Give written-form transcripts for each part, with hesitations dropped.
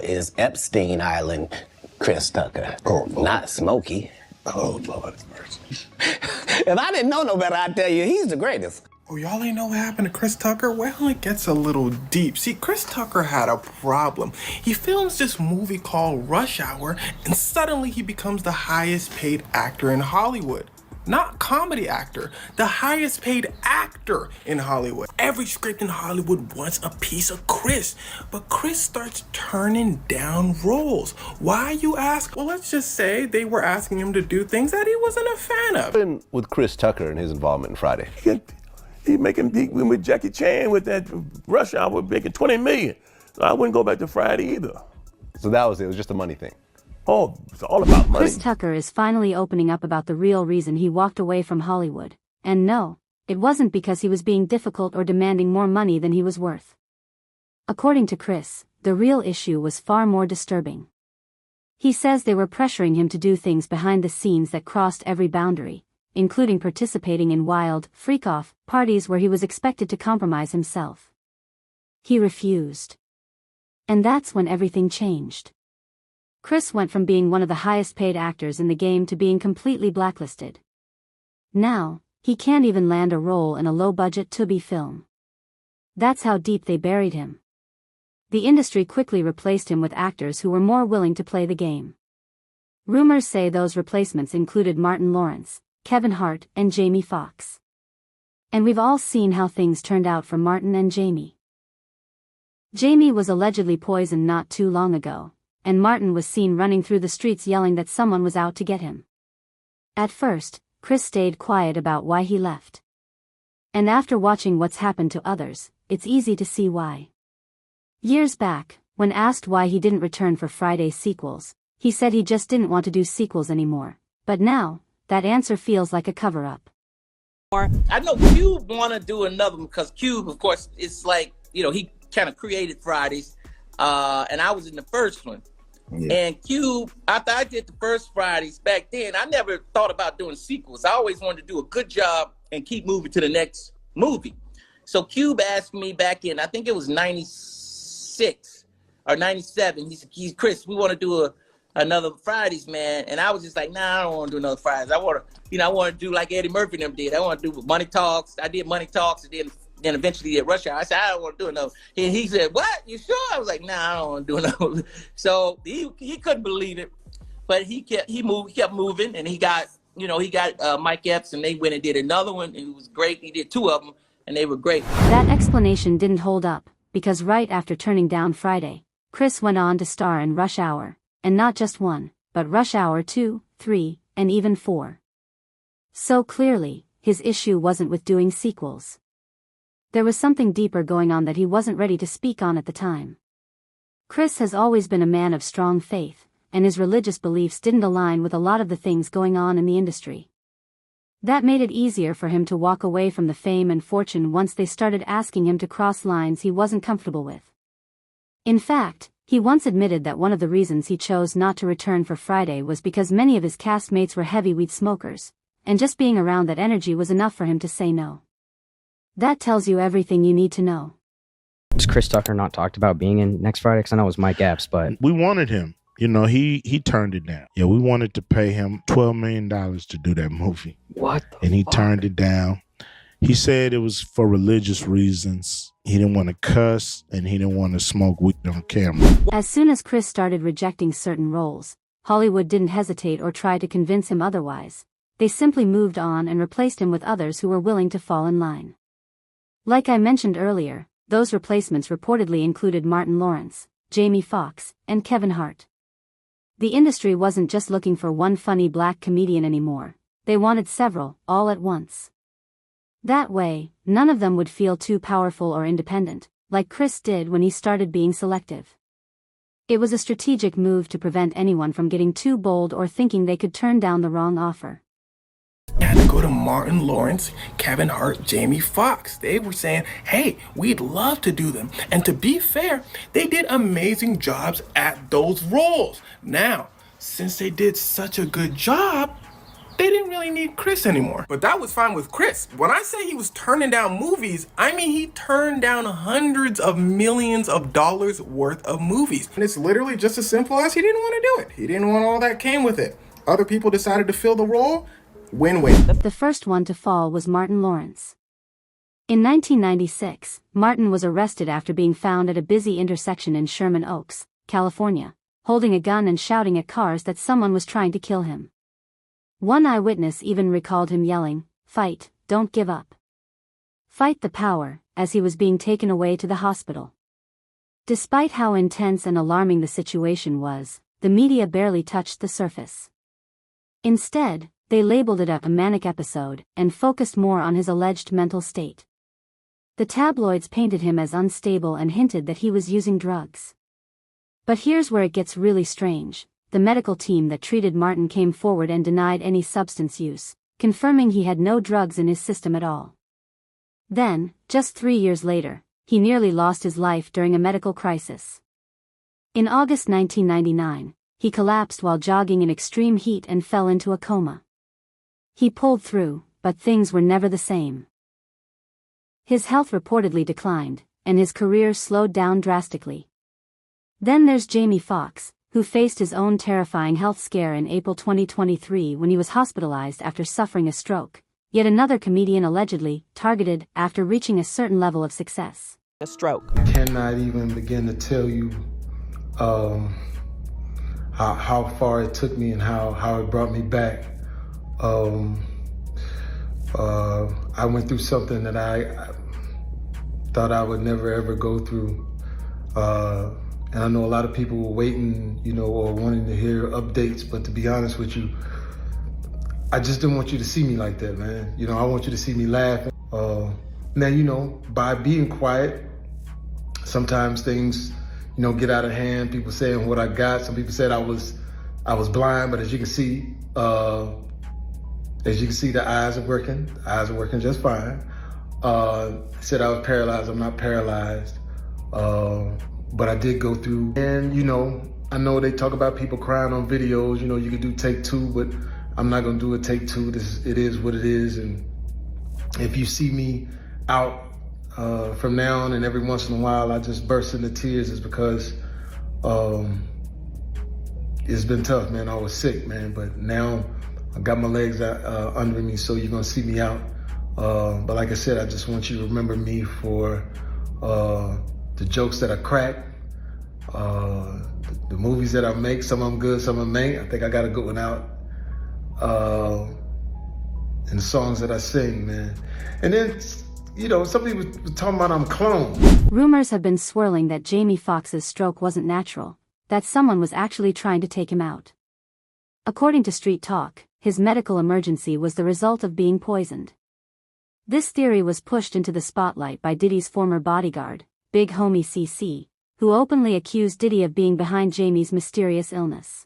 is Epstein Island Chris Tucker. Oh, Lord. Not Smokey. Oh, Lord have mercy. If I didn't know no better, I'd tell you he's the greatest. Oh, y'all ain't know what happened to Chris Tucker? Well, it gets a little deep. See, Chris Tucker had a problem. He films this movie called Rush Hour, and suddenly he becomes the highest paid actor in Hollywood. Not comedy actor, the highest paid actor in Hollywood. Every script in Hollywood wants a piece of Chris, but Chris starts turning down roles. Why, you ask? Well, let's just say they were asking him to do things that he wasn't a fan of. And with Chris Tucker and his involvement in Friday. He making big with Jackie Chan with that Rush Hour making $20 million. So I wouldn't go back to Friday either. So that was it. It was just a money thing. Oh, it's all about money. Chris Tucker is finally opening up about the real reason he walked away from Hollywood. And no, it wasn't because he was being difficult or demanding more money than he was worth. According to Chris, the real issue was far more disturbing. He says they were pressuring him to do things behind the scenes that crossed every boundary, including participating in wild, freak-off parties where he was expected to compromise himself. He refused. And that's when everything changed. Chris went from being one of the highest-paid actors in the game to being completely blacklisted. Now, he can't even land a role in a low-budget Tubi film. That's how deep they buried him. The industry quickly replaced him with actors who were more willing to play the game. Rumors say those replacements included Martin Lawrence, Kevin Hart, and Jamie Foxx. And we've all seen how things turned out for Martin and Jamie. Jamie was allegedly poisoned not too long ago, and Martin was seen running through the streets yelling that someone was out to get him. At first, Chris stayed quiet about why he left. And after watching what's happened to others, it's easy to see why. Years back, when asked why he didn't return for Friday's sequels, he said he just didn't want to do sequels anymore. But now, that answer feels like a cover-up. I know Cube want to do another one because Cube, of course, it's like, he kind of created Fridays, and I was in the first one. Yeah. And Cube, after I did the first Fridays back then, I never thought about doing sequels. I always wanted to do a good job and keep moving to the next movie. So Cube asked me back in, I think it was 96 or 97. He said, Chris, we want to do another Fridays, man. And I was just like, nah, I don't want to do another Fridays. I want to do like Eddie Murphy and them did. I want to do Money Talks. I did Money Talks, and then eventually did Rush Hour. I said, I don't want to do another. And he said, what? You sure? I was like, nah, I don't want to do another. So he couldn't believe it, but he kept moving, and he got Mike Epps, and they went and did another one, and it was great. He did two of them, and they were great. That explanation didn't hold up, because right after turning down Friday, Chris went on to star in Rush Hour. And not just one, but Rush Hour 2, 3, and even 4. So clearly, his issue wasn't with doing sequels. There was something deeper going on that he wasn't ready to speak on at the time. Chris has always been a man of strong faith, and his religious beliefs didn't align with a lot of the things going on in the industry. That made it easier for him to walk away from the fame and fortune once they started asking him to cross lines he wasn't comfortable with. In fact, he once admitted that one of the reasons he chose not to return for Friday was because many of his castmates were heavy weed smokers, and just being around that energy was enough for him to say no. That tells you everything you need to know. Was Chris Tucker not talked about being in next Friday? Because I know it was Mike Epps, but... We wanted him. He turned it down. Yeah, we wanted to pay him $12 million to do that movie. What the And he fuck? turned it down. He said it was for religious reasons. He didn't want to cuss, and he didn't want to smoke weed on camera. As soon as Chris started rejecting certain roles, Hollywood didn't hesitate or try to convince him otherwise. They simply moved on and replaced him with others who were willing to fall in line. Like I mentioned earlier, those replacements reportedly included Martin Lawrence, Jamie Foxx, and Kevin Hart. The industry wasn't just looking for one funny black comedian anymore. They wanted several, all at once. That way, none of them would feel too powerful or independent, like Chris did when he started being selective. It was a strategic move to prevent anyone from getting too bold or thinking they could turn down the wrong offer. You had to go to Martin Lawrence, Kevin Hart, Jamie Foxx. They were saying, hey, we'd love to do them. And to be fair, they did amazing jobs at those roles. Now, since they did such a good job, they didn't really need Chris anymore. But that was fine with Chris. When I say he was turning down movies, I mean he turned down hundreds of millions of dollars worth of movies. And it's literally just as simple as he didn't want to do it. He didn't want all that came with it. Other people decided to fill the role. Win-win. The first one to fall was Martin Lawrence. In 1996, Martin was arrested after being found at a busy intersection in Sherman Oaks, California, holding a gun and shouting at cars that someone was trying to kill him. One eyewitness even recalled him yelling, "Fight, don't give up. Fight the power," as he was being taken away to the hospital. Despite how intense and alarming the situation was, the media barely touched the surface. Instead, they labeled it a manic episode and focused more on his alleged mental state. The tabloids painted him as unstable and hinted that he was using drugs. But here's where it gets really strange. The medical team that treated Martin came forward and denied any substance use, confirming he had no drugs in his system at all. Then, just 3 years later, he nearly lost his life during a medical crisis. In August 1999, he collapsed while jogging in extreme heat and fell into a coma. He pulled through, but things were never the same. His health reportedly declined, and his career slowed down drastically. Then there's Jamie Foxx, who faced his own terrifying health scare in April 2023 when he was hospitalized after suffering a stroke, yet another comedian allegedly targeted after reaching a certain level of success. A stroke. I cannot even begin to tell you how far it took me and how it brought me back. I went through something that I thought I would never ever go through. And I know a lot of people were waiting, or wanting to hear updates, but to be honest with you, I just didn't want you to see me like that, man. I want you to see me laughing. Now, by being quiet, sometimes things, get out of hand. People saying what I got. Some people said I was blind, but as you can see, the eyes are working. The eyes are working just fine. Said I was paralyzed. I'm not paralyzed. But I did go through, and I know they talk about people crying on videos, you can do take two, but I'm not gonna do a take two. It is what it is. And if you see me out from now on and every once in a while I just burst into tears, is because it's been tough, man. I was sick, man, but now I got my legs under me, so you're gonna see me out. But like I said, I just want you to remember me for the jokes that I crack, the movies that I make. Some of them good, some of them ain't. I think I got a good one out. And the songs that I sing, man. And then, some people were talking about I'm cloned. Rumors have been swirling that Jamie Foxx's stroke wasn't natural, that someone was actually trying to take him out. According to Street Talk, his medical emergency was the result of being poisoned. This theory was pushed into the spotlight by Diddy's former bodyguard, Big Homie CC, who openly accused Diddy of being behind Jamie's mysterious illness.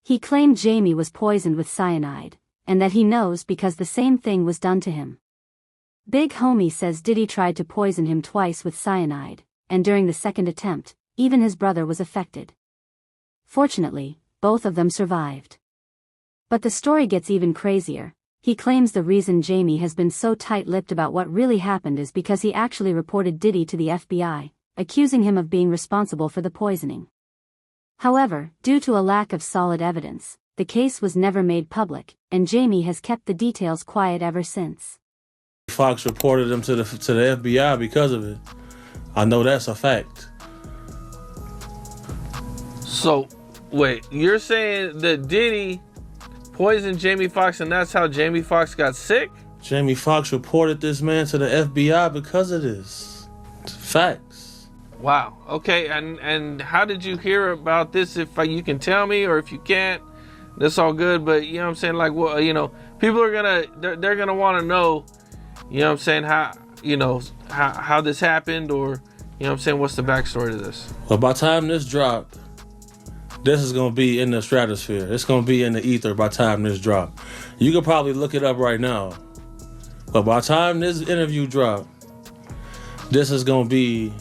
He claimed Jamie was poisoned with cyanide, and that he knows because the same thing was done to him. Big Homie says Diddy tried to poison him twice with cyanide, and during the second attempt, even his brother was affected. Fortunately, both of them survived. But the story gets even crazier. He claims the reason Jamie has been so tight-lipped about what really happened is because he actually reported Diddy to the FBI, accusing him of being responsible for the poisoning. However, due to a lack of solid evidence, the case was never made public, and Jamie has kept the details quiet ever since. Fox reported him to the FBI because of it. I know that's a fact. So, wait, you're saying that Diddy poisoned Jamie Foxx and that's how Jamie Foxx got sick? Jamie Foxx reported this man to the FBI because of this. It's facts. Wow. Okay, and how did you hear about this? If you can tell me, or if you can't, that's all good. But you know what I'm saying, like, well, people are they're gonna want to know, you know what I'm saying, how this happened, or you know what I'm saying, what's the backstory to this? Well, by the time this dropped, this is gonna be in the stratosphere. It's gonna be in the ether by the time this drop. You could probably look it up right now. But by the time this interview drop, this is gonna be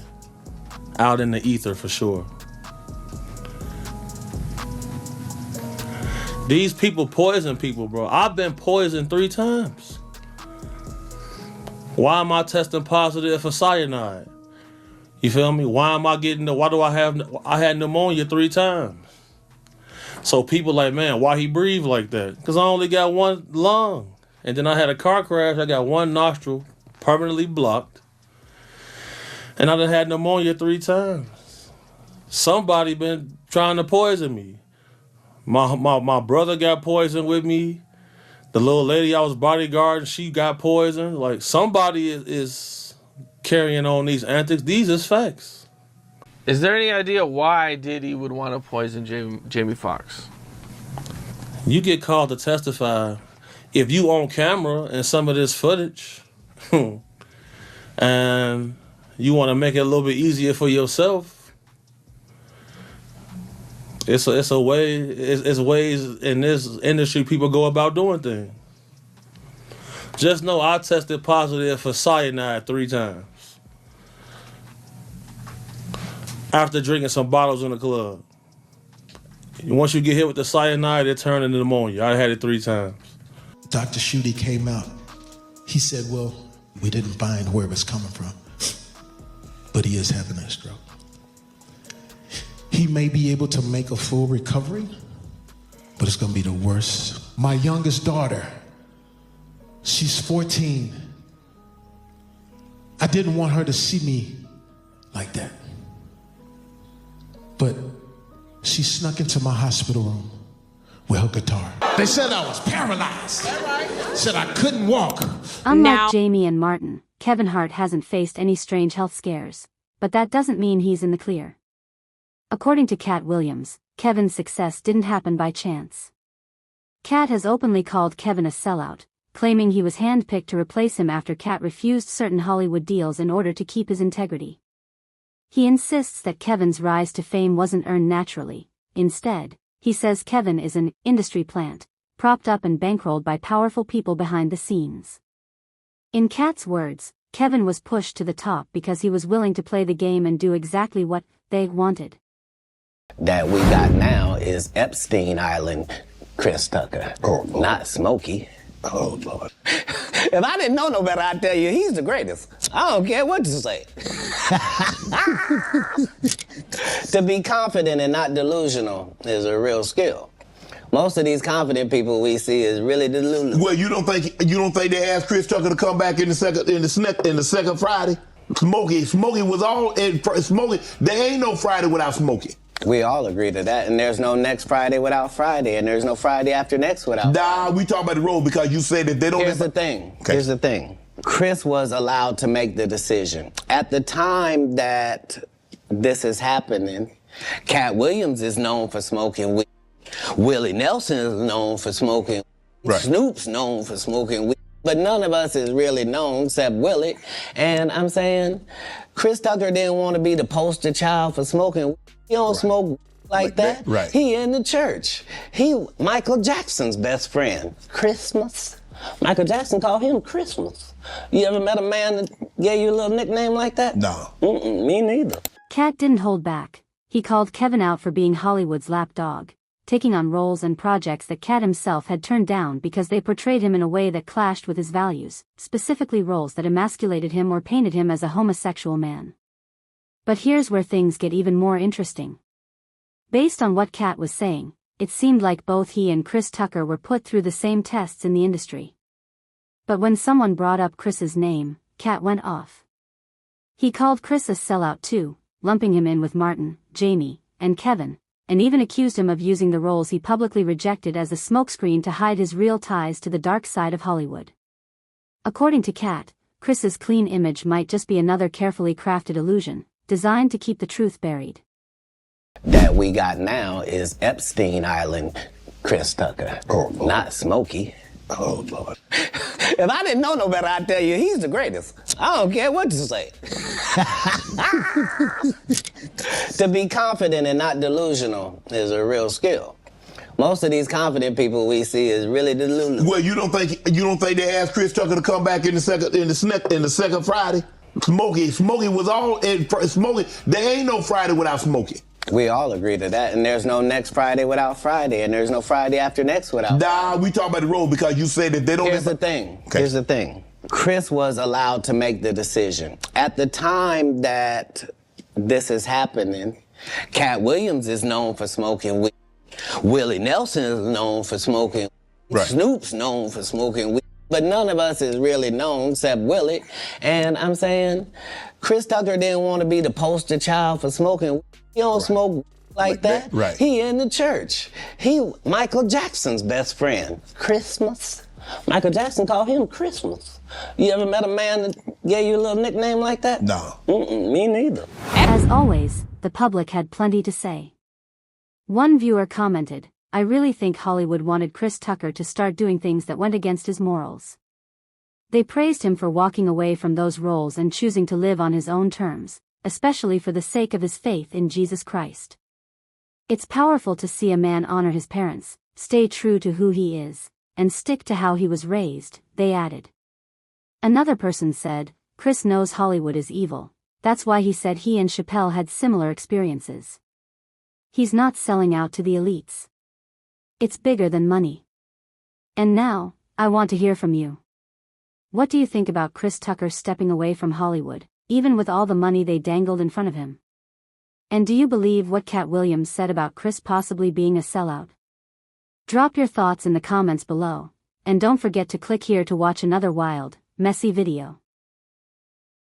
out in the ether for sure. These people poison people, bro. I've been poisoned 3 times. Why am I testing positive for cyanide? You feel me? Why do I had pneumonia 3 times. So people like, man, why he breathe like that? Because I only got 1 lung. And then I had a car crash. I got 1 nostril permanently blocked. And I done had pneumonia 3 times. Somebody been trying to poison me. My brother got poisoned with me. The little lady I was bodyguarding, she got poisoned. Like, somebody is carrying on these antics. These is facts. Is there any idea why Diddy would want to poison Jamie Foxx? You get called to testify if you on camera and some of this footage, and you want to make it a little bit easier for yourself. It's ways in this industry people go about doing things. Just know I tested positive for cyanide 3 times. After drinking some bottles in the club. Once you get hit with the cyanide, it turns into pneumonia. I had it 3 times. Dr. Schutte came out. He said, well, we didn't find where it was coming from, but he is having a stroke. He may be able to make a full recovery, but it's gonna be the worst. My youngest daughter, she's 14. I didn't want her to see me like that. But she snuck into my hospital room with her guitar. They said I was paralyzed. Said I couldn't walk. Unlike Jamie and Martin, Kevin Hart hasn't faced any strange health scares, but that doesn't mean he's in the clear. According to Cat Williams, Kevin's success didn't happen by chance. Cat has openly called Kevin a sellout, claiming he was handpicked to replace him after Cat refused certain Hollywood deals in order to keep his integrity. He insists that Kevin's rise to fame wasn't earned naturally. Instead, he says Kevin is an industry plant, propped up and bankrolled by powerful people behind the scenes. In Cat's words, Kevin was pushed to the top because he was willing to play the game and do exactly what they wanted. That we got now is Epstein Island Chris Tucker, not Smokey. Oh, Lord. If I didn't know no better, I'd tell you he's the greatest. I don't care what you say. To be confident and not delusional is a real skill. Most of these confident people we see is really delusional. Well, you don't think they asked Chris Tucker to come back in the second Friday? Smokey was all in Smokey. There ain't no Friday without Smokey. We all agree to that, and there's no next Friday without Friday, and there's no Friday after next without Friday. Nah, we talk about the road because you said that they don't... Here's the thing. Chris was allowed to make the decision. At the time that this is happening, Cat Williams is known for smoking weed. Willie Nelson is known for smoking weed. Right. Snoop's known for smoking weed. But none of us is really known except Willie. And I'm saying Chris Tucker didn't want to be the poster child for smoking weed. He don't smoke like that. Right. He in the church. He Michael Jackson's best friend. Christmas. Michael Jackson called him Christmas. You ever met a man that gave you a little nickname like that? No. Me neither. Cat didn't hold back. He called Kevin out for being Hollywood's lapdog, taking on roles and projects that Cat himself had turned down because they portrayed him in a way that clashed with his values, specifically roles that emasculated him or painted him as a homosexual man. But here's where things get even more interesting. Based on what Cat was saying, it seemed like both he and Chris Tucker were put through the same tests in the industry. But when someone brought up Chris's name, Cat went off. He called Chris a sellout too, lumping him in with Martin, Jamie, and Kevin, and even accused him of using the roles he publicly rejected as a smokescreen to hide his real ties to the dark side of Hollywood. According to Cat, Chris's clean image might just be another carefully crafted illusion, designed to keep the truth buried. That we got now is Epstein Island Chris Tucker, not Smokey. Oh, Lord. If I didn't know no better, I'd tell you he's the greatest. I don't care what you say. To be confident and not delusional is a real skill. Most of these confident people we see is really delusional. Well, you don't think they asked Chris Tucker to come back in the second Friday? Smokey was all in Smokey. There ain't no Friday without Smokey. We all agree to that, and there's no next Friday without Friday, and there's no Friday after next without Nah, we talk about the road because you said that they don't... Here's the thing. Here's the thing. Chris was allowed to make the decision. At the time that this is happening, Cat Williams is known for smoking weed. Willie Nelson is known for smoking weed. Right. Snoop's known for smoking weed. But none of us is really known except Willie. And I'm saying, Chris Tucker didn't want to be the poster child for smoking weed. He don't smoke like that. Right. He in the church. He Michael Jackson's best friend. Christmas. Michael Jackson called him Christmas. You ever met a man that gave you a little nickname like that? No. Me neither. As always, the public had plenty to say. One viewer commented, "I really think Hollywood wanted Chris Tucker to start doing things that went against his morals." They praised him for walking away from those roles and choosing to live on his own terms, especially for the sake of his faith in Jesus Christ. It's powerful to see a man honor his parents, stay true to who he is, and stick to how he was raised, they added. Another person said, "Chris knows Hollywood is evil. That's why he said he and Chappelle had similar experiences. He's not selling out to the elites. It's bigger than money." And now, I want to hear from you. What do you think about Chris Tucker stepping away from Hollywood, even with all the money they dangled in front of him? And do you believe what Cat Williams said about Chris possibly being a sellout? Drop your thoughts in the comments below, and don't forget to click here to watch another wild, messy video.